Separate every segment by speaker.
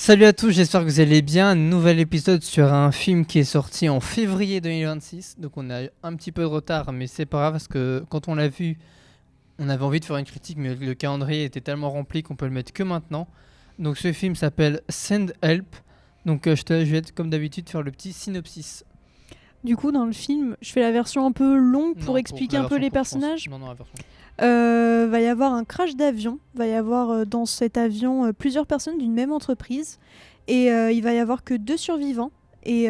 Speaker 1: Salut à tous, j'espère que vous allez bien. Nouvel épisode sur un film qui est sorti en février 2026. Donc on a un petit peu de retard, mais c'est pas grave parce que quand on l'a vu, on avait envie de faire une critique, mais le calendrier était tellement rempli qu'on peut le mettre que maintenant. Donc ce film s'appelle Send Help. Donc je vais être comme d'habitude faire le petit synopsis.
Speaker 2: Du coup, dans le film, je fais la version un peu longue pour
Speaker 1: Non,
Speaker 2: expliquer
Speaker 1: la
Speaker 2: un peu
Speaker 1: version
Speaker 2: les
Speaker 1: courte, je pense.
Speaker 2: personnages.
Speaker 1: Non, la version.
Speaker 2: Va y avoir un crash d'avion. Va y avoir dans cet avion plusieurs personnes d'une même entreprise. Et il va y avoir que 2 survivants. Et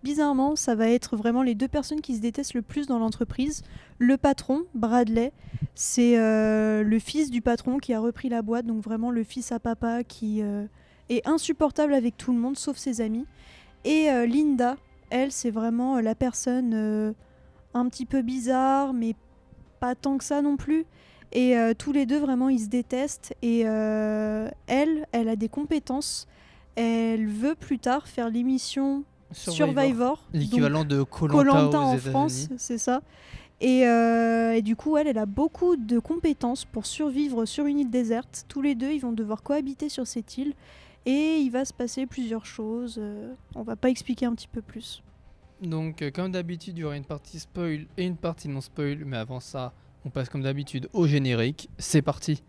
Speaker 2: bizarrement, ça va être vraiment les 2 personnes qui se détestent le plus dans l'entreprise. Le patron, Bradley, c'est le fils du patron qui a repris la boîte. Donc vraiment le fils à papa qui est insupportable avec tout le monde, sauf ses amis. Et Linda, elle, c'est vraiment la personne un petit peu bizarre, mais pas tant que ça non plus. Et tous les deux, vraiment, ils se détestent. Et elle a des compétences. Elle veut plus tard faire l'émission Survivor.
Speaker 1: L'équivalent de
Speaker 2: Koh
Speaker 1: Koh-Lanta
Speaker 2: Lanta
Speaker 1: aux
Speaker 2: en
Speaker 1: États-Unis.
Speaker 2: France, c'est ça. Et du coup, elle a beaucoup de compétences pour survivre sur une île déserte. Tous les deux, ils vont devoir cohabiter sur cette île. Et il va se passer plusieurs choses. On va pas expliquer un petit peu plus.
Speaker 1: Donc, comme d'habitude, il y aura une partie spoil et une partie non spoil. Mais avant ça, on passe comme d'habitude au générique. C'est parti.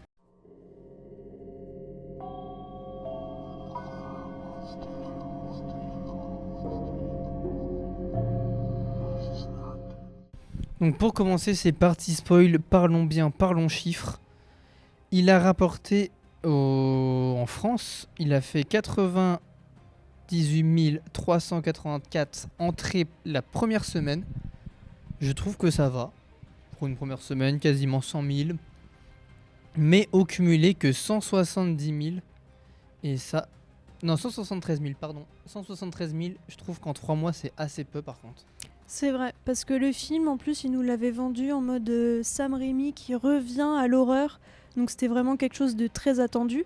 Speaker 1: Donc, pour commencer, c'est partie spoil. Parlons bien, parlons chiffres. Il a rapporté en France, il a fait 98 384 entrées la première semaine. Je trouve que ça va. Pour une première semaine, quasiment 100 000. Mais au cumulé que 170 000. Et ça... Non, 173 000, pardon. 173 000, je trouve qu'en 3 mois, c'est assez peu par contre.
Speaker 2: C'est vrai, parce que le film, en plus, il nous l'avait vendu en mode Sam Raimi qui revient à l'horreur. Donc c'était vraiment quelque chose de très attendu.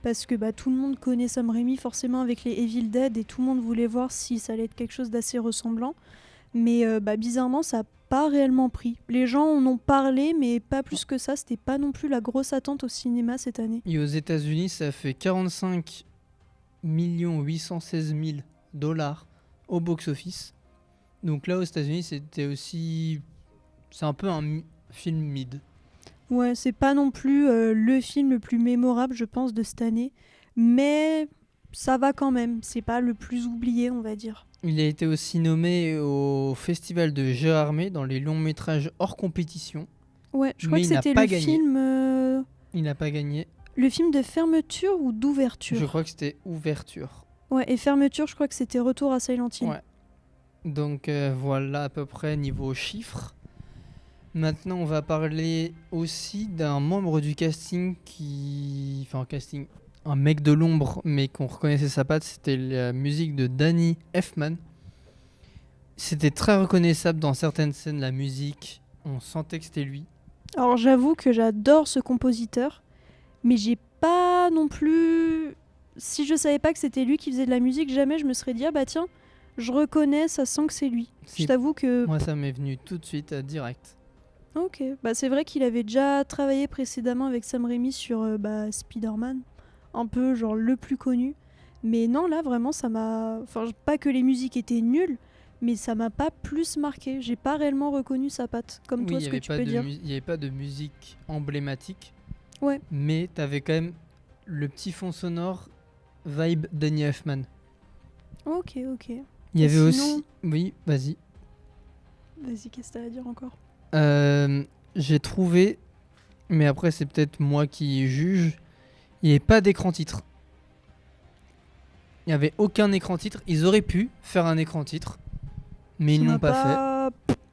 Speaker 2: Parce que tout le monde connaît Sam Raimi forcément avec les Evil Dead et tout le monde voulait voir si ça allait être quelque chose d'assez ressemblant. Mais bizarrement, ça n'a pas réellement pris. Les gens en ont parlé, mais pas plus que ça. C'était pas non plus la grosse attente au cinéma cette année.
Speaker 1: Et aux États-Unis, ça fait 45 816 000 dollars au box-office. Donc là, aux États-Unis, c'était aussi... C'est un peu un film mid.
Speaker 2: Ouais, c'est pas non plus le film le plus mémorable, je pense, de cette année. Mais ça va quand même. C'est pas le plus oublié, on va dire.
Speaker 1: Il a été aussi nommé au festival de Gérardmer dans les longs métrages hors compétition.
Speaker 2: Ouais, je crois
Speaker 1: Mais
Speaker 2: que
Speaker 1: il n'a
Speaker 2: c'était
Speaker 1: pas
Speaker 2: le
Speaker 1: gagné.
Speaker 2: film...
Speaker 1: Il n'a pas gagné.
Speaker 2: Le film de fermeture ou d'ouverture?
Speaker 1: Je crois que c'était ouverture.
Speaker 2: Ouais, et fermeture, je crois que c'était Retour à Silent Hill.
Speaker 1: Ouais. Donc voilà à peu près niveau chiffres. Maintenant, on va parler aussi d'un membre du casting qui... Enfin, casting... Un mec de l'ombre, mais qu'on reconnaissait sa patte, c'était la musique de Danny Elfman. C'était très reconnaissable dans certaines scènes, la musique. On sentait que c'était lui.
Speaker 2: Alors j'avoue que j'adore ce compositeur, mais j'ai pas non plus... Si je savais pas que c'était lui qui faisait de la musique, jamais je me serais dit ah bah tiens, je reconnais, ça sent que c'est lui.
Speaker 1: Si.
Speaker 2: Je t'avoue que...
Speaker 1: Moi, ça m'est venu tout de suite, direct.
Speaker 2: Ok, c'est vrai qu'il avait déjà travaillé précédemment avec Sam Raimi sur Spider-Man, un peu genre le plus connu. Mais non, là vraiment ça m'a... Enfin, pas que les musiques étaient nulles, mais ça m'a pas plus marqué. J'ai pas réellement reconnu sa patte, comme toi, ce que tu peux dire.
Speaker 1: Il n'y avait pas de musique emblématique.
Speaker 2: Ouais.
Speaker 1: Mais t'avais quand même le petit fond sonore vibe Danny Elfman.
Speaker 2: Ok.
Speaker 1: Il y avait
Speaker 2: sinon...
Speaker 1: aussi... Oui, vas-y.
Speaker 2: Vas-y, qu'est-ce que t'as à dire encore?
Speaker 1: J'ai trouvé, mais après c'est peut-être moi qui juge, il n'y avait pas d'écran titre. Il n'y avait aucun écran titre. Ils auraient pu faire un écran titre, mais ils l'ont pas fait.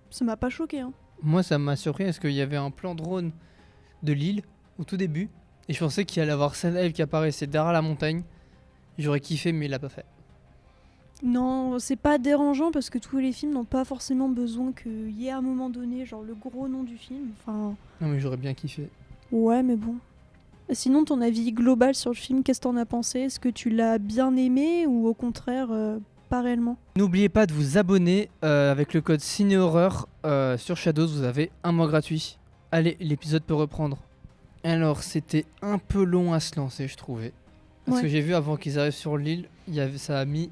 Speaker 2: Ça m'a pas choqué. Hein.
Speaker 1: Moi, ça m'a surpris parce qu'il y avait un plan drone de l'île au tout début, et je pensais qu'il allait avoir Sand qui apparaissait derrière la montagne. J'aurais kiffé, mais il l'a pas fait.
Speaker 2: Non, c'est pas dérangeant parce que tous les films n'ont pas forcément besoin qu'il y ait à un moment donné genre le gros nom du film. Enfin...
Speaker 1: Non, mais j'aurais bien kiffé.
Speaker 2: Ouais, mais bon. Sinon, ton avis global sur le film, qu'est-ce que t'en as pensé? Est-ce que tu l'as bien aimé ou au contraire pas réellement?
Speaker 1: N'oubliez pas de vous abonner avec le code CinéHorreur sur Shadows, vous avez un mois gratuit. Allez, l'épisode peut reprendre. Alors, c'était un peu long à se lancer, je trouvais. Parce
Speaker 2: Ouais.
Speaker 1: que j'ai vu avant qu'ils arrivent sur l'île, ça a mis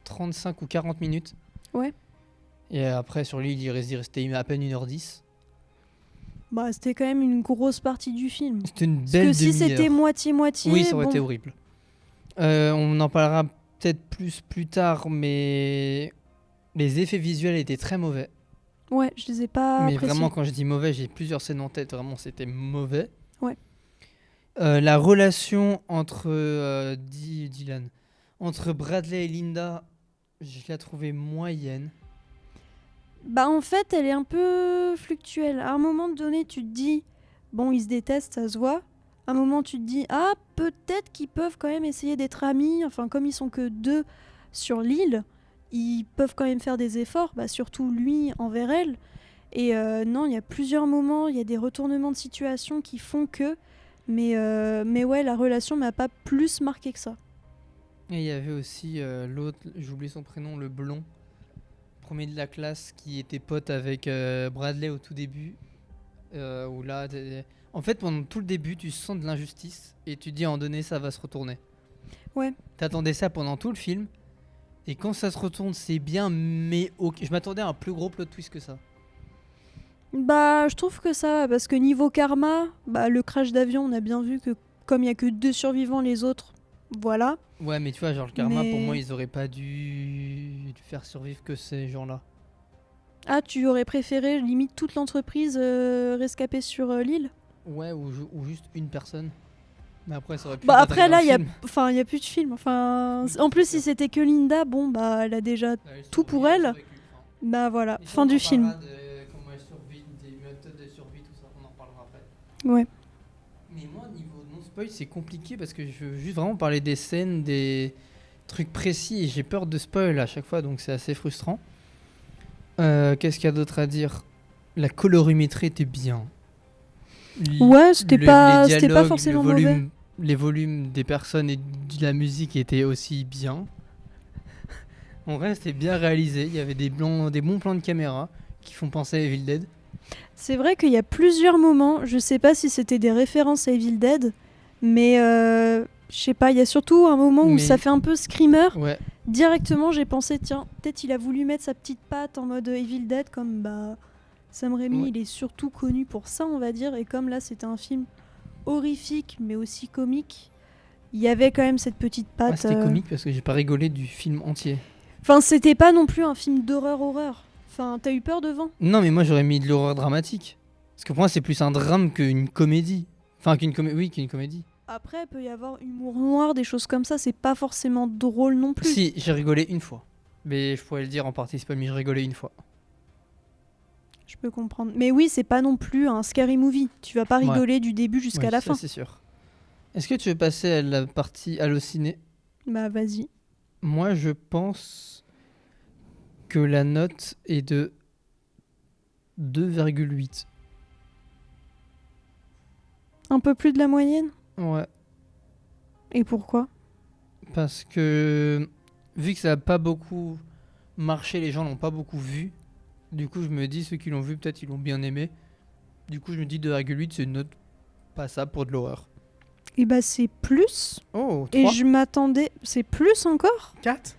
Speaker 1: 35 ou 40 minutes.
Speaker 2: Ouais.
Speaker 1: Et après, sur l'île, il restait à peine 1h10.
Speaker 2: Bah, c'était quand même une grosse partie du film.
Speaker 1: C'était une
Speaker 2: Parce
Speaker 1: belle
Speaker 2: que si
Speaker 1: demi-heure.
Speaker 2: c'était moitié-moitié,
Speaker 1: Oui, ça aurait
Speaker 2: bon,
Speaker 1: été horrible. On en parlera peut-être plus tard, mais les effets visuels étaient très mauvais.
Speaker 2: ouais, je les ai pas
Speaker 1: Mais
Speaker 2: appréciés.
Speaker 1: vraiment, quand je dis mauvais, j'ai plusieurs scènes en tête. Vraiment, c'était mauvais.
Speaker 2: Ouais.
Speaker 1: La relation entre Dylan, entre Bradley et Linda, je l'ai trouvée moyenne.
Speaker 2: Bah, en fait, elle est un peu fluctuelle. À un moment donné, tu te dis, bon, ils se détestent, ça se voit. À un moment, tu te dis, ah, peut-être qu'ils peuvent quand même essayer d'être amis. Enfin, comme ils sont que 2 sur l'île, ils peuvent quand même faire des efforts, bah, surtout lui envers elle. Et non, il y a plusieurs moments, il y a des retournements de situation qui font que. Mais ouais, la relation m'a pas plus marqué que ça.
Speaker 1: Et il y avait aussi l'autre, j'oublie son prénom, le blond, premier de la classe, qui était pote avec Bradley au tout début. Où là, en fait, pendant tout le début, tu sens de l'injustice et tu te dis à un moment donné, ça va se retourner.
Speaker 2: Ouais.
Speaker 1: T'attendais ça pendant tout le film. Et quand ça se retourne, c'est bien, mais ok. Je m'attendais à un plus gros plot twist que ça.
Speaker 2: Bah, je trouve que ça va, parce que niveau karma, bah, le crash d'avion, on a bien vu que comme il y a que 2 survivants, les autres, voilà.
Speaker 1: Ouais, mais tu vois, genre le karma, pour
Speaker 2: Mais-
Speaker 1: moi, ils auraient pas dû faire survivre que ces gens-là.
Speaker 2: Ah, tu aurais préféré limite toute l'entreprise rescapée sur l'île?
Speaker 1: Ouais, ou juste une personne. Mais après, ça aurait pu
Speaker 2: Bah
Speaker 1: pas
Speaker 2: après
Speaker 1: être dans
Speaker 2: là,
Speaker 1: le
Speaker 2: il y a
Speaker 1: film.
Speaker 2: enfin, il y a plus de film. Enfin, en plus si c'était que Linda, bon bah elle a déjà tout pour elle. Bah voilà, fin du film.
Speaker 1: Comment elle survit, des méthodes de survie, tout ça, on en reparlera après.
Speaker 2: Ouais.
Speaker 1: Mais moi, niveau non-spoil, c'est compliqué parce que je veux juste vraiment parler des scènes, des trucs précis et j'ai peur de spoil à chaque fois, donc c'est assez frustrant. Qu'est-ce qu'il y a d'autre à dire? La colorimétrie était bien.
Speaker 2: Ouais, c'était
Speaker 1: Les
Speaker 2: pas
Speaker 1: dialogues,
Speaker 2: forcément mauvais.
Speaker 1: les volumes des personnes et de la musique étaient aussi bien. En vrai, c'était bien réalisé. Il y avait des bons plans de caméra qui font penser à Evil Dead.
Speaker 2: C'est vrai qu'il y a plusieurs moments, je sais pas si c'était des références à Evil Dead, mais je sais pas, il y a surtout un moment où
Speaker 1: Mais-
Speaker 2: ça fait un peu screamer.
Speaker 1: Ouais,
Speaker 2: Directement, j'ai pensé tiens, peut-être il a voulu mettre sa petite patte en mode Evil Dead comme bah Sam Raimi,
Speaker 1: Ouais.
Speaker 2: il est surtout connu pour ça, on va dire, et comme là c'était un film horrifique mais aussi comique, il y avait quand même cette petite
Speaker 1: Ah,
Speaker 2: patte.
Speaker 1: c'était comique parce que j'ai pas rigolé du film entier.
Speaker 2: Enfin, c'était pas non plus un film d'horreur. Enfin, t'as eu peur devant?
Speaker 1: Non, mais moi j'aurais mis de l'horreur dramatique. Parce que pour moi, c'est plus un drame qu'une comédie. Enfin, qu'une comédie.
Speaker 2: Après, il peut y avoir humour noir, des choses comme ça, c'est pas forcément drôle non plus.
Speaker 1: Si, j'ai rigolé une fois. Mais je pourrais le dire en partie spoil, mais j'ai rigolé une fois.
Speaker 2: Je peux comprendre. Mais oui, c'est pas non plus un scary movie. Tu vas pas
Speaker 1: Ouais.
Speaker 2: rigoler du début jusqu'à
Speaker 1: Ouais,
Speaker 2: la
Speaker 1: ça,
Speaker 2: fin.
Speaker 1: c'est sûr. Est-ce que tu veux passer à la partie Allociné?
Speaker 2: Bah vas-y.
Speaker 1: Moi, je pense que la note est de 2,8.
Speaker 2: Un peu plus de la moyenne?
Speaker 1: Ouais,
Speaker 2: Et pourquoi?
Speaker 1: parce que vu que ça n'a pas beaucoup marché, les gens l'ont pas beaucoup vu. Du coup, je me dis, ceux qui l'ont vu, peut-être ils l'ont bien aimé. Du coup, je me dis 2,8, c'est une note passable pour de l'horreur.
Speaker 2: Et bah c'est plus.
Speaker 1: Oh,
Speaker 2: Et
Speaker 1: 3,
Speaker 2: je m'attendais... C'est plus encore?
Speaker 1: 4.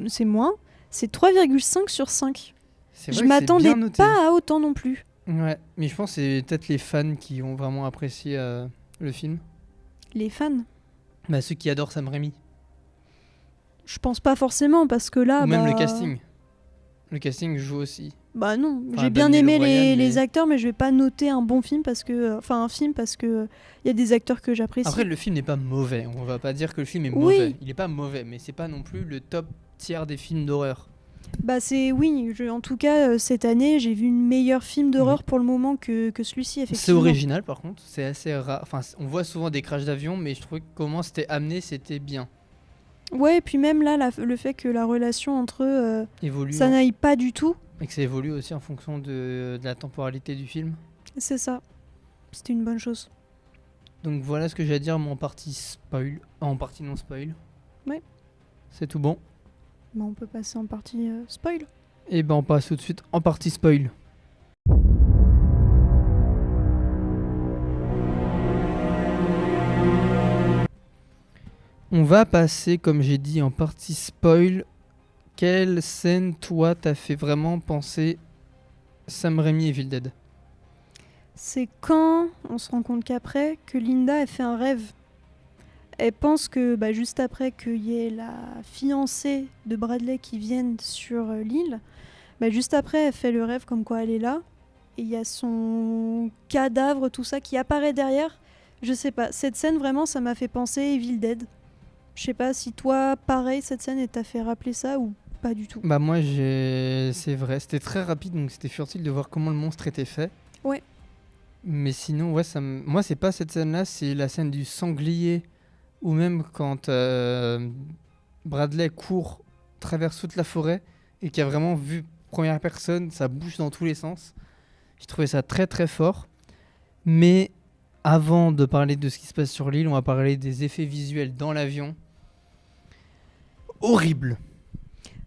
Speaker 2: C'est moins. C'est 3,5 sur 5.
Speaker 1: C'est
Speaker 2: Je
Speaker 1: vrai que c'est
Speaker 2: m'attendais
Speaker 1: bien noté.
Speaker 2: pas à autant non plus.
Speaker 1: Ouais, mais je pense que c'est peut-être les fans qui ont vraiment apprécié le film.
Speaker 2: Les fans?
Speaker 1: Bah, ceux qui adorent Sam Raimi.
Speaker 2: Je pense pas forcément parce que là...
Speaker 1: Ou même le
Speaker 2: bah-
Speaker 1: casting. Le casting joue aussi.
Speaker 2: Bah non,
Speaker 1: Enfin,
Speaker 2: j'ai bien
Speaker 1: Daniel
Speaker 2: aimé
Speaker 1: O'Brien,
Speaker 2: les
Speaker 1: mais-
Speaker 2: acteurs, mais je vais pas noter un bon film parce que... Enfin un film parce que il y a des acteurs que j'apprécie.
Speaker 1: Après, le film n'est pas mauvais. On va pas dire que le film est
Speaker 2: Oui.
Speaker 1: mauvais. Il est pas mauvais, mais c'est pas non plus le top tiers des films d'horreur.
Speaker 2: Bah c'est... Oui, en tout cas, cette année, j'ai vu une meilleure film d'horreur
Speaker 1: Oui.
Speaker 2: pour le moment que celui-ci,
Speaker 1: C'est
Speaker 2: effectivement.
Speaker 1: original, par contre. C'est assez rare. Enfin, on voit souvent des crashs d'avion, mais je trouvais que comment c'était amené, c'était bien.
Speaker 2: Ouais, et puis même là, le fait que la relation entre eux,
Speaker 1: Évolue.
Speaker 2: ça n'aille pas du tout,
Speaker 1: Et que ça évolue aussi en fonction de la temporalité du film.
Speaker 2: c'est ça. C'était une bonne chose.
Speaker 1: Donc voilà ce que j'ai à dire en partie spoil. En partie non spoil.
Speaker 2: Ouais.
Speaker 1: C'est tout bon.
Speaker 2: Bah, on peut passer en partie spoil.
Speaker 1: Et ben on passe tout de suite en partie spoil. On va passer, comme j'ai dit, en partie spoil. Quelle scène, toi, t'as fait vraiment penser Sam Raimi et Evil Dead?
Speaker 2: C'est quand on se rend compte qu'après, que Linda a fait un rêve. Elle pense que juste après qu'il y ait la fiancée de Bradley qui vienne sur l'île, juste après elle fait le rêve comme quoi elle est là. Et il y a son cadavre, tout ça qui apparaît derrière. Je sais pas, cette scène vraiment ça m'a fait penser Evil Dead. Je sais pas si toi, pareil, cette scène elle t'a fait rappeler ça ou pas du tout.
Speaker 1: Bah moi, c'est vrai, c'était très rapide, donc c'était futile de voir comment le monstre était fait.
Speaker 2: Ouais.
Speaker 1: Mais sinon, ouais, moi, c'est pas cette scène-là, c'est la scène du sanglier, ou même quand Bradley court, traverse toute la forêt, et qui a vraiment vu première personne, ça bouge dans tous les sens. J'ai trouvé ça très très fort. Mais avant de parler de ce qui se passe sur l'île, on va parler des effets visuels dans l'avion. Horrible.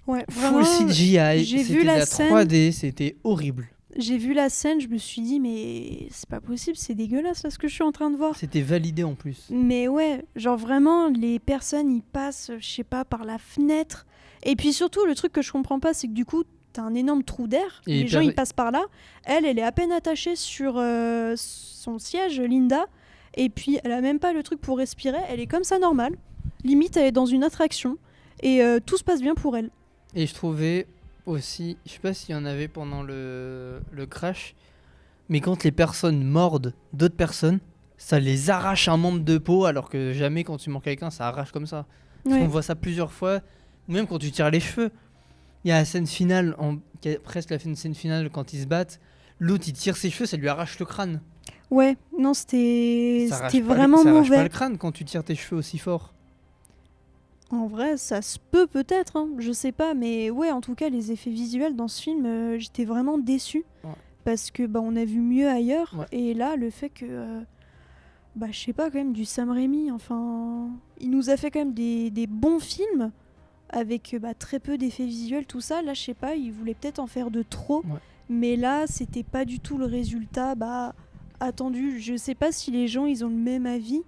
Speaker 2: Ouais,
Speaker 1: Full
Speaker 2: vraiment,
Speaker 1: CGI,
Speaker 2: j'ai
Speaker 1: c'était
Speaker 2: vu
Speaker 1: de
Speaker 2: la
Speaker 1: la
Speaker 2: scène.
Speaker 1: 3D, c'était horrible.
Speaker 2: J'ai vu la scène, je me suis dit mais c'est pas possible, c'est dégueulasse là ce que je suis en train de voir.
Speaker 1: C'était validé en plus.
Speaker 2: Mais ouais, genre vraiment les personnes ils passent, je sais pas, par la fenêtre. Et puis surtout le truc que je comprends pas c'est que du coup t'as un énorme trou d'air,
Speaker 1: Et
Speaker 2: les gens ils passent par là, elle est à peine attachée sur son siège, Linda, et puis elle a même pas le truc pour respirer, elle est comme ça normale, limite elle est dans une attraction, et tout se passe bien pour elle.
Speaker 1: Et je trouvais aussi, je sais pas s'il y en avait pendant le crash, mais quand les personnes mordent d'autres personnes, ça les arrache un membre de peau, alors que jamais quand tu mords quelqu'un, ça arrache comme ça. Parce
Speaker 2: Ouais.
Speaker 1: qu'on voit ça plusieurs fois, ou même quand tu tires les cheveux. Il y a la scène finale, qui est presque la scène finale quand ils se battent, l'autre il tire ses cheveux, ça lui arrache le crâne.
Speaker 2: Ouais, non c'était
Speaker 1: Ça arrache
Speaker 2: c'était
Speaker 1: pas
Speaker 2: vraiment
Speaker 1: ça arrache pas
Speaker 2: mauvais.
Speaker 1: le crâne quand tu tires tes cheveux aussi fort.
Speaker 2: En vrai, ça se peut peut-être, hein, je sais pas, mais ouais, en tout cas, les effets visuels dans ce film, j'étais vraiment déçue.
Speaker 1: Ouais.
Speaker 2: Parce que on a vu mieux ailleurs,
Speaker 1: Ouais.
Speaker 2: et là, le fait que, je sais pas, quand même, du Sam Raimi, enfin, il nous a fait quand même des bons films, avec très peu d'effets visuels, tout ça. Là, je sais pas, il voulait peut-être en faire de trop,
Speaker 1: Ouais.
Speaker 2: mais là, c'était pas du tout le résultat attendu. Je sais pas si les gens, ils ont le même avis.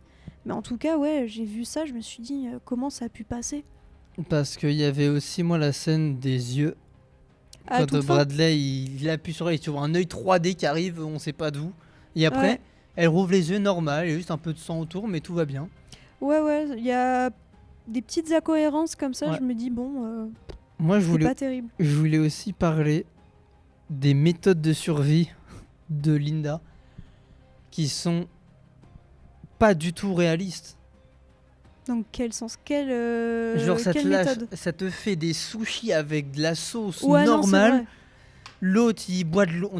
Speaker 2: Mais en tout cas, ouais, j'ai vu ça, je me suis dit, comment ça a pu passer?
Speaker 1: Parce qu'il y avait aussi, moi, la scène des yeux.
Speaker 2: À
Speaker 1: Quand
Speaker 2: toute fin.
Speaker 1: Bradley il appuie sur elle, tu vois un œil 3D qui arrive, on sait pas d'où. Et après,
Speaker 2: Ouais.
Speaker 1: elle rouvre les yeux normal, il y a juste un peu de sang autour, mais tout va bien.
Speaker 2: Ouais, il y a des petites incohérences comme ça,
Speaker 1: Ouais.
Speaker 2: je me dis,
Speaker 1: Moi,
Speaker 2: c'est pas terrible.
Speaker 1: je voulais aussi parler des méthodes de survie de Linda qui sont pas du tout réalistes.
Speaker 2: Donc, quel sens?
Speaker 1: Genre,
Speaker 2: Quelle méthode?
Speaker 1: ça te fait des sushis avec de la sauce
Speaker 2: Ouais, non, c'est
Speaker 1: normale.
Speaker 2: vrai.
Speaker 1: L'autre, il boit de l'eau,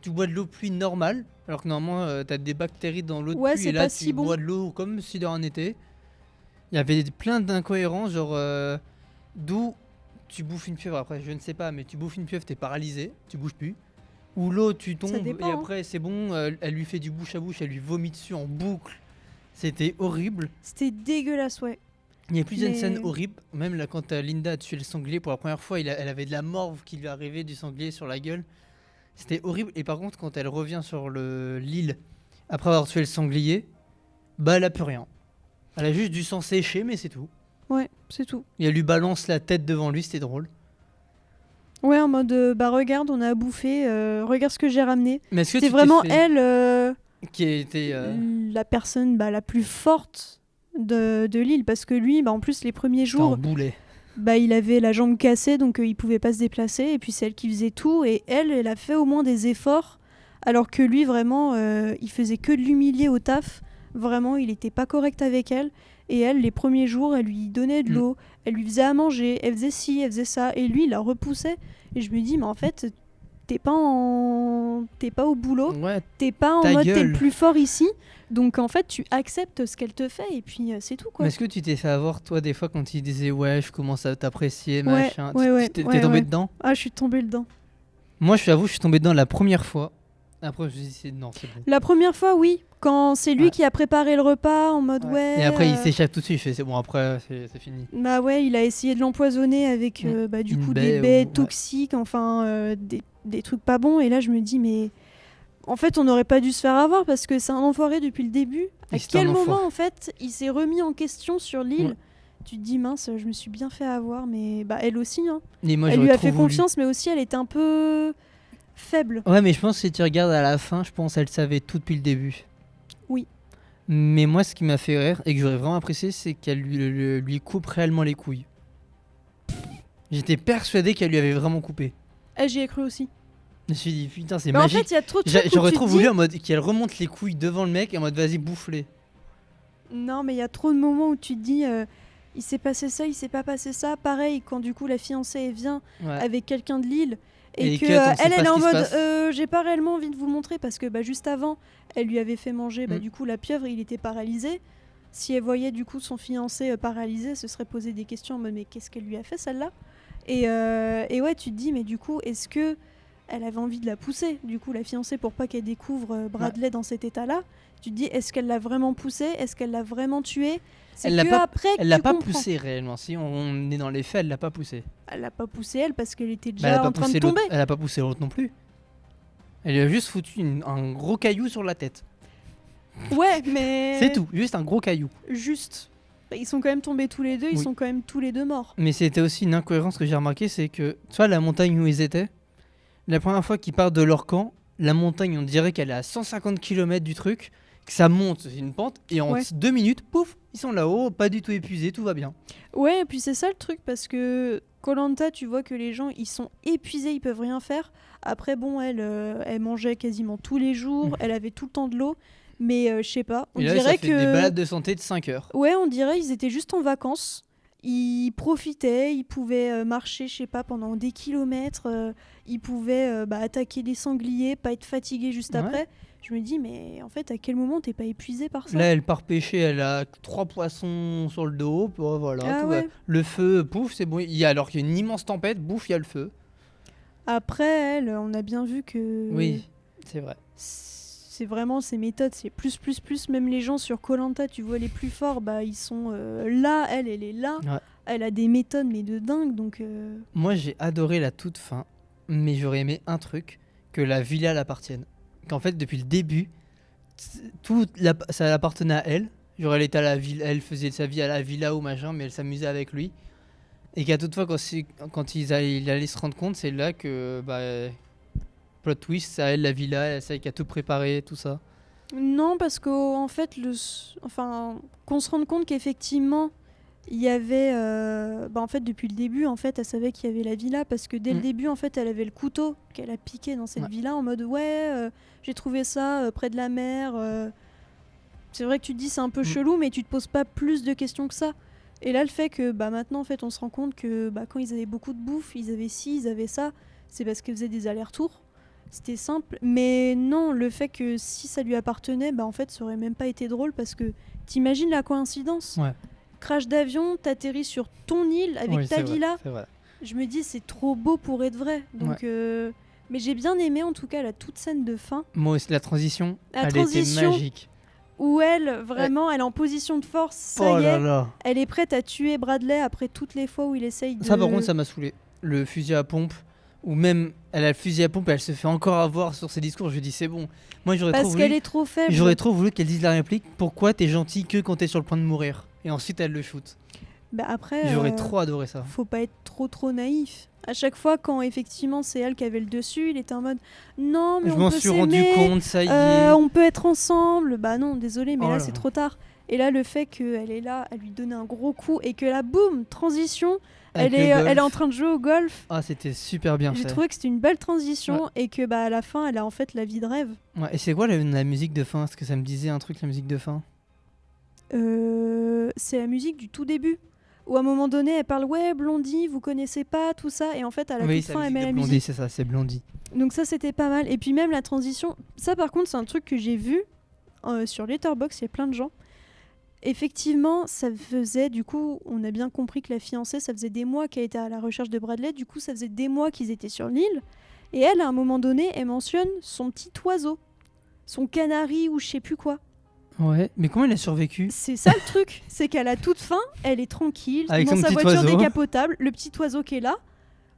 Speaker 1: tu bois de l'eau pluie normale, alors que normalement, t'as des bactéries dans l'eau de
Speaker 2: Ouais,
Speaker 1: pluie,
Speaker 2: c'est
Speaker 1: et là,
Speaker 2: pas
Speaker 1: tu
Speaker 2: si bon.
Speaker 1: bois de l'eau comme si de rien n'était. Il y avait plein d'incohérences, genre, d'où tu bouffes une pieuvre, après, je ne sais pas, mais tu bouffes une pieuvre, t'es paralysé, tu bouges plus. Ou l'autre, tu
Speaker 2: Ça
Speaker 1: tombes,
Speaker 2: dépend,
Speaker 1: et
Speaker 2: hein.
Speaker 1: après, c'est bon, elle lui fait du bouche à bouche, elle lui vomit dessus en boucle. C'était horrible.
Speaker 2: C'était dégueulaise, ouais.
Speaker 1: Il y a plusieurs
Speaker 2: Mais-
Speaker 1: scènes horribles, même là quand Linda a tué le sanglier pour la première fois, elle avait de la morve qui lui arrivait du sanglier sur la gueule. C'était horrible. Et par contre, quand elle revient sur l'île après avoir tué le sanglier, bah elle a plus rien. Elle a juste du sang séché, mais c'est tout.
Speaker 2: Ouais, c'est tout.
Speaker 1: Et elle lui balance la tête devant lui, c'était drôle.
Speaker 2: Ouais, en mode, regarde, on a à bouffer, regarde ce que j'ai ramené.
Speaker 1: Mais est-ce que
Speaker 2: C'était
Speaker 1: tu t'es
Speaker 2: vraiment
Speaker 1: fait-
Speaker 2: elle,
Speaker 1: qui a été
Speaker 2: la personne la plus forte de l'île, parce que lui, en plus, les premiers
Speaker 1: c'était un
Speaker 2: jours,
Speaker 1: boulet.
Speaker 2: il avait la jambe cassée, donc il pouvait pas se déplacer, et puis c'est elle qui faisait tout, et elle a fait au moins des efforts, alors que lui, vraiment, il faisait que de l'humilier au taf. Vraiment, il était pas correct avec elle. Et elle, les premiers jours, elle lui donnait de
Speaker 1: Mm.
Speaker 2: l'eau, elle lui faisait à manger, elle faisait ci, elle faisait ça, et lui, il la repoussait. Et je me dis, mais en fait, t'es pas au boulot,
Speaker 1: Ouais.
Speaker 2: t'es pas en
Speaker 1: Ta
Speaker 2: mode t'es
Speaker 1: gueule.
Speaker 2: le plus fort ici, donc en fait, tu acceptes ce qu'elle te fait, et puis c'est tout, quoi.
Speaker 1: Mais est-ce que tu t'es fait avoir, toi, des fois, quand il disait ouais, je commence à t'apprécier,
Speaker 2: Ouais,
Speaker 1: machin.
Speaker 2: ouais,
Speaker 1: T'es
Speaker 2: ouais,
Speaker 1: tombé
Speaker 2: ouais.
Speaker 1: dedans?
Speaker 2: Ah, je suis tombée dedans.
Speaker 1: Moi, je suis tombé dedans la première fois. Après, je me suis dit, non, c'est bon.
Speaker 2: La première fois, oui, quand c'est lui
Speaker 1: Ouais.
Speaker 2: qui a préparé le repas, en mode ouais.
Speaker 1: Et après, il s'échappe tout de suite. Je fais, c'est bon, après, c'est fini.
Speaker 2: Bah ouais, il a essayé de l'empoisonner avec du
Speaker 1: Une
Speaker 2: coup
Speaker 1: baie
Speaker 2: des baies
Speaker 1: ou- ouais.
Speaker 2: toxiques, enfin des trucs pas bons. Et là, je me dis, mais en fait, on n'aurait pas dû se faire avoir parce que c'est un enfoiré depuis le début. À
Speaker 1: Et c'était
Speaker 2: quel
Speaker 1: un
Speaker 2: moment,
Speaker 1: enfoiré.
Speaker 2: en fait, il s'est remis en question sur l'île?
Speaker 1: Ouais.
Speaker 2: Tu te dis mince, je me suis bien fait avoir, mais bah elle aussi, hein.
Speaker 1: Et moi,
Speaker 2: Elle
Speaker 1: j'aurais
Speaker 2: lui a
Speaker 1: trop
Speaker 2: fait
Speaker 1: voulu.
Speaker 2: confiance, mais aussi elle était un peu faible.
Speaker 1: Ouais, mais je pense que si tu regardes à la fin, je pense qu'elle savait tout depuis le début.
Speaker 2: Oui.
Speaker 1: Mais moi, ce qui m'a fait rire et que j'aurais vraiment apprécié, c'est qu'elle lui coupe réellement les couilles. J'étais persuadé qu'elle lui avait vraiment coupé.
Speaker 2: J'y ai cru aussi.
Speaker 1: Je me suis dit, putain, c'est
Speaker 2: Mais en
Speaker 1: magique.
Speaker 2: fait, il y a trop de trucs où
Speaker 1: J'aurais
Speaker 2: tu
Speaker 1: trop
Speaker 2: te
Speaker 1: voulu
Speaker 2: dis...
Speaker 1: en mode qu'elle remonte les couilles devant le mec et en mode vas-y, bouffe-les.
Speaker 2: Non, mais il y a trop de moments où tu te dis il s'est passé ça, il s'est pas passé ça. Pareil, quand du coup la fiancée elle vient
Speaker 1: Ouais.
Speaker 2: avec quelqu'un de Lille et
Speaker 1: Et
Speaker 2: que
Speaker 1: cut, on sait
Speaker 2: elle
Speaker 1: pas
Speaker 2: est
Speaker 1: ce
Speaker 2: en
Speaker 1: qui se
Speaker 2: mode
Speaker 1: passe.
Speaker 2: j'ai pas réellement envie de vous montrer parce que bah, juste avant elle lui avait fait manger
Speaker 1: Mm.
Speaker 2: du coup la pieuvre, il était paralysé. Si elle voyait du coup son fiancé paralysé, elle se serait posé des questions en mode mais qu'est-ce qu'elle lui a fait celle-là et ouais, tu te dis mais du coup est-ce que elle avait envie de la pousser du coup la fiancée pour pas qu'elle découvre Bradley dans cet état-là. Tu te dis est-ce qu'elle l'a vraiment poussé, est-ce qu'elle l'a vraiment tué? C'est
Speaker 1: Elle l'a
Speaker 2: que
Speaker 1: pas-
Speaker 2: après que
Speaker 1: Elle l'a
Speaker 2: tu
Speaker 1: pas
Speaker 2: comprends.
Speaker 1: poussé réellement. Si on est dans les faits, elle l'a pas poussé.
Speaker 2: Elle l'a pas poussé elle parce qu'elle était
Speaker 1: Bah,
Speaker 2: déjà
Speaker 1: elle a pas
Speaker 2: en train de
Speaker 1: poussé l'autre.
Speaker 2: tomber.
Speaker 1: Elle a pas poussé l'autre non plus. Elle lui a juste foutu un gros caillou sur la tête.
Speaker 2: Ouais, mais
Speaker 1: C'est tout, juste un gros caillou.
Speaker 2: juste. Bah, ils sont quand même tombés tous les deux, ils
Speaker 1: Oui.
Speaker 2: sont quand même tous les deux morts.
Speaker 1: Mais c'était aussi une incohérence que j'ai remarqué, c'est que, tu vois, la montagne où ils étaient, la première fois qu'ils partent de leur camp, la montagne, on dirait qu'elle est à 150 km du truc, que ça monte, c'est une pente, et en
Speaker 2: Ouais.
Speaker 1: 2 minutes, pouf, ils sont là-haut, pas du tout épuisés, tout va bien.
Speaker 2: Ouais, et puis c'est ça le truc parce que Koh-Lanta, tu vois que les gens ils sont épuisés, ils peuvent rien faire. Après bon, elle mangeait quasiment tous les jours,
Speaker 1: Mm.
Speaker 2: elle avait tout le temps de l'eau, mais je sais pas, on
Speaker 1: Et là,
Speaker 2: dirait
Speaker 1: ça fait des balades de santé de 5 heures.
Speaker 2: ouais, on dirait ils étaient juste en vacances. Ils profitaient, ils pouvaient marcher, je sais pas, pendant des kilomètres. Ils pouvaient attaquer des sangliers, pas être fatigués juste
Speaker 1: Ouais.
Speaker 2: après. Je me dis, mais en fait, à quel moment t'es pas épuisé par ça?
Speaker 1: Là, elle part pêcher, elle a 3 poissons sur le dos, voilà,
Speaker 2: Ah
Speaker 1: tout va.
Speaker 2: ouais.
Speaker 1: Le feu, pouf, c'est bon. Alors qu'il y a une immense tempête, bouf, il y a le feu.
Speaker 2: Après, elle, on a bien vu que
Speaker 1: Oui, c'est vrai.
Speaker 2: c'est vraiment ses méthodes, c'est plus. Même les gens sur Koh-Lanta, tu vois les plus forts, bah ils sont là, elle est là.
Speaker 1: Ouais.
Speaker 2: Elle a des méthodes mais de dingue, donc
Speaker 1: Moi, j'ai adoré la toute fin, mais j'aurais aimé un truc, que la villa l'appartienne. Qu'en fait, depuis le début, ça appartenait à elle. Genre, elle était à la ville, elle faisait sa vie à la villa ou machin, mais elle s'amusait avec lui. Et qu'à toute fois, quand il allait se rendre compte, c'est là que, plot twist, c'est à elle la villa, c'est elle qui a tout préparé, tout ça.
Speaker 2: non, parce qu'en fait, qu'on se rende compte qu'effectivement, il y avait, en fait, depuis le début, en fait, elle savait qu'il y avait la villa, parce que dès le début, en fait, elle avait le couteau qu'elle a piqué dans cette
Speaker 1: Ouais.
Speaker 2: villa en mode ouais, j'ai trouvé ça près de la mer. C'est vrai que tu te dis c'est un peu chelou, mais tu te poses pas plus de questions que ça. Et là, le fait que maintenant, en fait, on se rend compte que quand ils avaient beaucoup de bouffe, ils avaient ci, ils avaient ça, c'est parce qu'ils faisaient des allers-retours. C'était simple, mais non, le fait que si ça lui appartenait, en fait, ça aurait même pas été drôle parce que t'imagines la coïncidence.
Speaker 1: Ouais.
Speaker 2: Crash d'avion, t'atterris sur ton île avec
Speaker 1: Oui,
Speaker 2: ta
Speaker 1: c'est vrai,
Speaker 2: villa.
Speaker 1: c'est vrai.
Speaker 2: Je me dis c'est trop beau pour être vrai. Donc, mais j'ai bien aimé en tout cas la toute scène de fin
Speaker 1: Moi aussi, la transition,
Speaker 2: La
Speaker 1: elle
Speaker 2: transition.
Speaker 1: était magique.
Speaker 2: où elle vraiment, elle est en position de force. Ça
Speaker 1: Oh
Speaker 2: y
Speaker 1: là
Speaker 2: est,
Speaker 1: là.
Speaker 2: elle est prête à tuer Bradley après toutes les fois où il essaye de.
Speaker 1: Ça, par contre, ça m'a saoulé. Le fusil à pompe, ou même elle a le fusil à pompe et elle se fait encore avoir sur ses discours. Je lui dis, c'est bon. Moi,
Speaker 2: Parce qu'elle est trop faible.
Speaker 1: j'aurais trop voulu qu'elle dise la réplique. Pourquoi t'es gentil que quand t'es sur le point de mourir? Et ensuite, elle le shoot.
Speaker 2: Après,
Speaker 1: J'aurais trop adoré ça.
Speaker 2: faut pas être trop naïf. À chaque fois, quand effectivement c'est elle qui avait le dessus, il était en mode non, mais
Speaker 1: Je
Speaker 2: on
Speaker 1: m'en
Speaker 2: peut
Speaker 1: suis rendu
Speaker 2: s'aimer,
Speaker 1: compte, ça y est.
Speaker 2: on peut être ensemble. Bah non, désolé, mais
Speaker 1: Oh
Speaker 2: là
Speaker 1: là
Speaker 2: c'est
Speaker 1: là.
Speaker 2: trop tard. Et là, le fait qu'elle est là, elle lui donnait un gros coup et que là, boum, transition,
Speaker 1: Avec
Speaker 2: elle est,
Speaker 1: le golf.
Speaker 2: elle est en train de jouer au golf.
Speaker 1: Ah, c'était super bien
Speaker 2: J'ai
Speaker 1: fait.
Speaker 2: trouvé que c'était une belle transition et que à la fin, elle a en fait la vie de rêve.
Speaker 1: Ouais, et c'est quoi la musique de fin? Parce que ça me disait un truc, la musique de fin.
Speaker 2: C'est la musique du tout début. Où à un moment donné, elle parle ouais, Blondie, vous connaissez pas tout ça, et en fait à la toute
Speaker 1: c'est
Speaker 2: fin, elle met la
Speaker 1: Blondie,
Speaker 2: musique.
Speaker 1: c'est ça, c'est Blondie.
Speaker 2: Donc ça, c'était pas mal. Et puis même la transition, ça par contre, c'est un truc que j'ai vu sur Letterboxd, il y a plein de gens. Effectivement, ça faisait, du coup, on a bien compris que la fiancée, ça faisait des mois qu'elle était à la recherche de Bradley, du coup, ça faisait des mois qu'ils étaient sur l'île. Et elle, à un moment donné, elle mentionne son petit oiseau, son canari ou je sais plus quoi.
Speaker 1: Ouais, mais comment il a survécu?
Speaker 2: C'est ça le truc, c'est qu'à la toute fin, elle est tranquille,
Speaker 1: Avec
Speaker 2: dans
Speaker 1: son
Speaker 2: sa
Speaker 1: petit
Speaker 2: voiture
Speaker 1: oiseau.
Speaker 2: décapotable, le petit oiseau qui est là.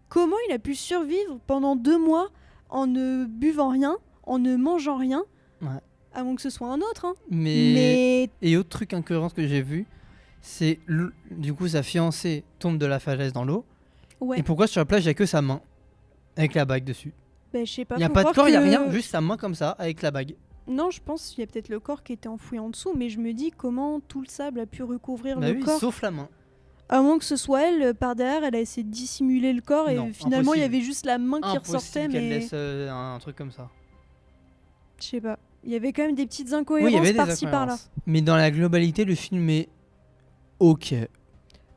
Speaker 2: Comment il a pu survivre pendant 2 mois en ne buvant rien, en ne mangeant rien,
Speaker 1: Ouais.
Speaker 2: à moins que ce soit un autre, hein.
Speaker 1: Mais... Et autre truc incohérent que j'ai vu, Du coup, sa fiancée tombe de la falaise dans l'eau.
Speaker 2: Ouais.
Speaker 1: Et pourquoi sur la plage, il n'y a que sa main avec la bague dessus?
Speaker 2: Bah, je sais pas.
Speaker 1: Il n'y a
Speaker 2: faut
Speaker 1: pas de
Speaker 2: croire
Speaker 1: corps, il n'y a
Speaker 2: que-
Speaker 1: rien, juste sa main comme ça avec la bague.
Speaker 2: Non, je pense qu'il y a peut-être le corps qui était enfoui en dessous, mais je me dis comment tout le sable a pu recouvrir
Speaker 1: Bah
Speaker 2: le
Speaker 1: oui,
Speaker 2: corps.
Speaker 1: sauf la main.
Speaker 2: À moins que ce soit elle, par derrière, elle a essayé de dissimuler le corps et
Speaker 1: Non,
Speaker 2: finalement il y
Speaker 1: impossible.
Speaker 2: avait juste la main qui
Speaker 1: Impossible
Speaker 2: ressortait,
Speaker 1: qu'elle
Speaker 2: mais
Speaker 1: laisse un truc comme ça.
Speaker 2: je sais pas. Il y avait quand même des petites
Speaker 1: Oui, il y
Speaker 2: incohérences
Speaker 1: avait des
Speaker 2: par-ci par-là.
Speaker 1: incohérences. Mais dans la globalité, le film est ok.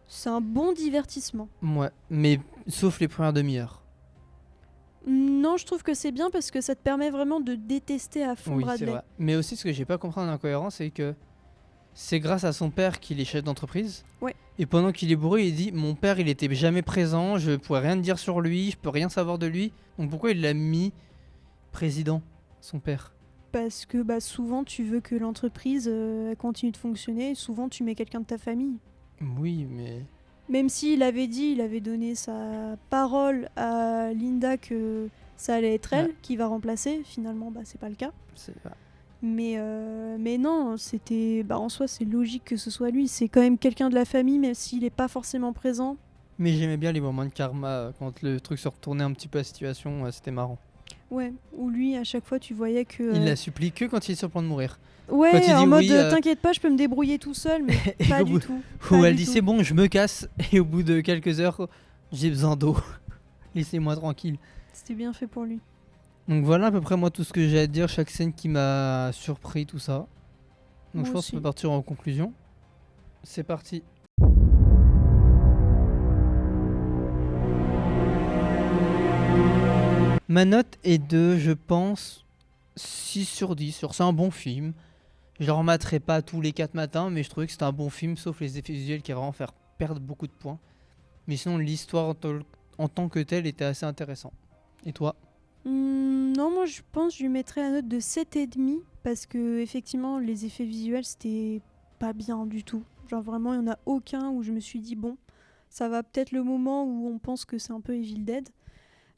Speaker 2: C'est un bon divertissement.
Speaker 1: Ouais, mais sauf les premières demi-heures.
Speaker 2: Non, je trouve que c'est bien parce que ça te permet vraiment de détester à fond
Speaker 1: Oui, c'est
Speaker 2: Bradley.
Speaker 1: vrai. Mais aussi, ce que j'ai pas compris en incohérence, c'est que c'est grâce à son père qu'il est chef d'entreprise.
Speaker 2: Ouais.
Speaker 1: Et pendant qu'il est bourré, il dit mon père, il était jamais présent, je pourrais rien te dire sur lui, je peux rien savoir de lui. Donc pourquoi il l'a mis président, son père?
Speaker 2: Parce que bah, souvent tu veux que l'entreprise elle continue de fonctionner, et souvent tu mets quelqu'un de ta famille.
Speaker 1: Oui, mais
Speaker 2: Même s'il avait dit, il avait donné sa parole à Linda que ça allait être elle
Speaker 1: Ouais.
Speaker 2: qui va remplacer, finalement bah, c'est pas le cas.
Speaker 1: c'est
Speaker 2: Mais non, c'était bah, en soi c'est logique que ce soit lui, c'est quand même quelqu'un de la famille même s'il est pas forcément présent.
Speaker 1: Mais j'aimais bien les moments de karma quand le truc se retournait un petit peu la situation, c'était marrant.
Speaker 2: Ouais, où lui à chaque fois tu voyais que
Speaker 1: Il la supplie que quand il est sur le point de mourir.
Speaker 2: ouais,
Speaker 1: quand il
Speaker 2: en
Speaker 1: dit
Speaker 2: mode
Speaker 1: oui,
Speaker 2: t'inquiète pas, je peux me débrouiller tout seul, mais
Speaker 1: Et
Speaker 2: pas
Speaker 1: au
Speaker 2: du
Speaker 1: bout-
Speaker 2: tout.
Speaker 1: Où
Speaker 2: Pas
Speaker 1: elle
Speaker 2: du
Speaker 1: dit
Speaker 2: tout.
Speaker 1: c'est bon, je me casse, et au bout de quelques heures, j'ai besoin d'eau. Laissez-moi tranquille.
Speaker 2: C'était bien fait pour lui.
Speaker 1: Donc voilà à peu près moi tout ce que j'ai à dire, chaque scène qui m'a surpris, tout ça. Donc
Speaker 2: Moi
Speaker 1: je pense
Speaker 2: aussi.
Speaker 1: qu'on peut partir en conclusion. C'est parti. Ma note est de, je pense, 6 sur 10. C'est un bon film. Je le rematerai pas tous les 4 matins, mais je trouvais que c'était un bon film, sauf les effets visuels qui vraiment faire perdre beaucoup de points. Mais sinon, l'histoire en tant que telle était assez intéressant. Et toi?
Speaker 2: Non, moi je pense que je lui mettrais la note de 7,5 parce que effectivement les effets visuels c'était pas bien du tout. Genre vraiment il y en a aucun où je me suis dit bon, ça va peut-être le moment où on pense que c'est un peu Evil Dead.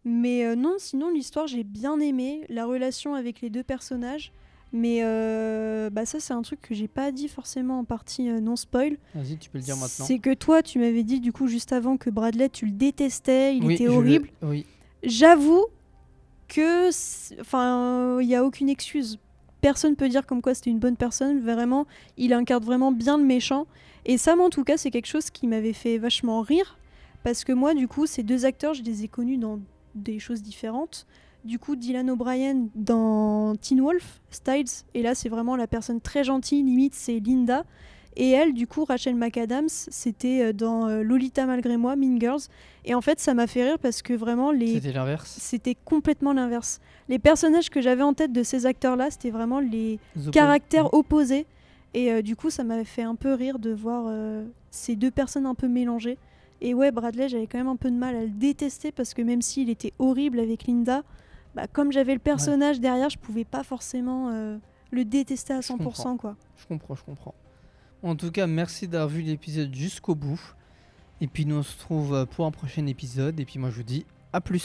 Speaker 2: Mais non, sinon l'histoire j'ai bien aimé, la relation avec les deux personnages. Mais bah ça c'est un truc que j'ai pas dit forcément en partie non spoil.
Speaker 1: Vas-y, tu peux le dire maintenant.
Speaker 2: C'est que toi tu m'avais dit du coup juste avant que Bradley tu le détestais, il
Speaker 1: Oui,
Speaker 2: était
Speaker 1: je le-
Speaker 2: horrible.
Speaker 1: Oui.
Speaker 2: J'avoue que il y a aucune excuse. Personne peut dire comme quoi c'était une bonne personne. Vraiment, il incarne vraiment bien le méchant. Et ça, moi, en tout cas, c'est quelque chose qui m'avait fait vachement rire. Parce que moi, du coup, ces deux acteurs, je les ai connus dans des choses différentes. Du coup, Dylan O'Brien dans Teen Wolf, Styles. Et là, c'est vraiment la personne très gentille, limite, c'est Linda. Et elle, du coup, Rachel McAdams, c'était dans Lolita malgré moi, Mean Girls. Et en fait, ça m'a fait rire parce que vraiment,
Speaker 1: C'était l'inverse.
Speaker 2: c'était complètement l'inverse. Les personnages que j'avais en tête de ces acteurs-là, c'était vraiment les
Speaker 1: Les
Speaker 2: caractères opposés. Et du coup, ça m'avait fait un peu rire de voir ces deux personnes un peu mélangées. Et ouais, Bradley, j'avais quand même un peu de mal à le détester parce que même s'il était horrible avec Linda, bah, comme j'avais le personnage derrière, je pouvais pas forcément le détester à 100%. Quoi.
Speaker 1: Je comprends. En tout cas, merci d'avoir vu l'épisode jusqu'au bout. Et puis nous on se retrouve pour un prochain épisode. Et puis moi je vous dis à plus.